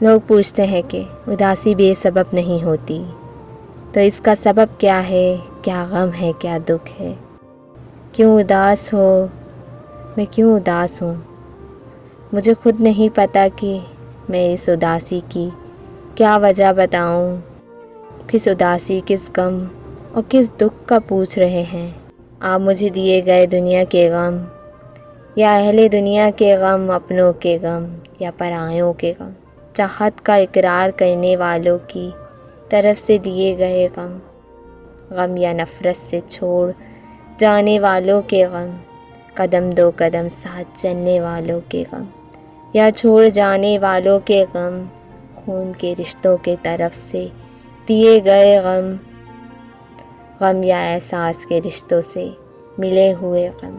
لوگ پوچھتے ہیں کہ اداسی بے سبب نہیں ہوتی، تو اس کا سبب کیا ہے؟ کیا غم ہے، کیا دکھ ہے؟ کیوں اداس ہو؟ میں کیوں اداس ہوں؟ مجھے خود نہیں پتہ کہ میں اس اداسی کی کیا وجہ بتاؤں۔ کس اداسی، کس غم اور کس دکھ کا پوچھ رہے ہیں آپ مجھے دیے گئے دنیا کے غم، یا اہل دنیا کے غم، اپنوں کے غم یا پرایوں کے غم، چاہت کا اقرار کرنے والوں کی طرف سے دیے گئے غم یا نفرت سے چھوڑ جانے والوں کے غم، قدم دو قدم ساتھ چلنے والوں کے غم یا چھوڑ جانے والوں کے غم، خون کے رشتوں کے طرف سے دیے گئے غم یا احساس کے رشتوں سے ملے ہوئے غم،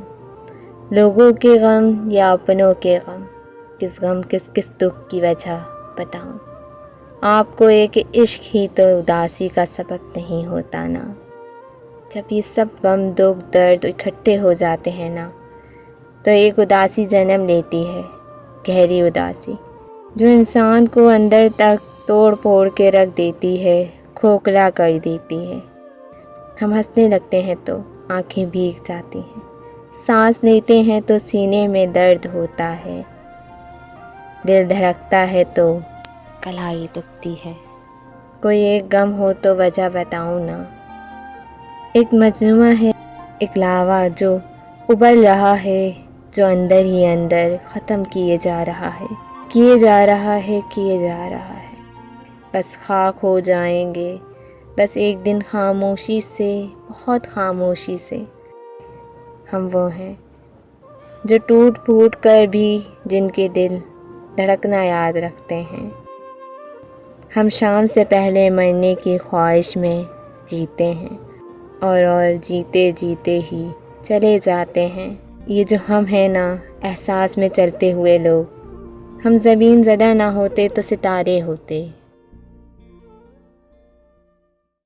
لوگوں کے غم یا اپنوں کے غم، کس غم کس دکھ کی وجہ بتاؤں آپ کو؟ ایک عشق ہی تو اداسی کا سبب نہیں ہوتا نا۔ جب یہ سب غم، دکھ، درد اکٹھے ہو جاتے ہیں نا، تو ایک اداسی جنم لیتی ہے، گہری اداسی، جو انسان کو اندر تک توڑ پھوڑ کے رکھ دیتی ہے، کھوکھلا کر دیتی ہے۔ ہم ہنسنے لگتے ہیں تو آنکھیں بھیگ جاتی ہیں، سانس لیتے ہیں تو سینے میں درد ہوتا ہے، دل دھڑکتا ہے تو کلائی دکھتی ہے۔ کوئی ایک غم ہو تو وجہ بتاؤں نا۔ ایک مجموعہ ہے، ایک لاوا جو ابل رہا ہے، جو اندر ہی اندر ختم کیے جا رہا ہے، کیے جا رہا ہے، کیے جا رہا ہے۔ بس خاک ہو جائیں گے، بس ایک دن خاموشی سے، بہت خاموشی سے۔ ہم وہ ہیں جو ٹوٹ پھوٹ کر بھی جن کے دل دھڑکنا یاد رکھتے ہیں۔ ہم شام سے پہلے مرنے کی خواہش میں جیتے ہیں، اور جیتے جیتے ہی چلے جاتے ہیں۔ یہ جو ہم ہیں نا، احساس میں چلتے ہوئے لوگ، ہم زمین زدہ نہ ہوتے تو ستارے ہوتے۔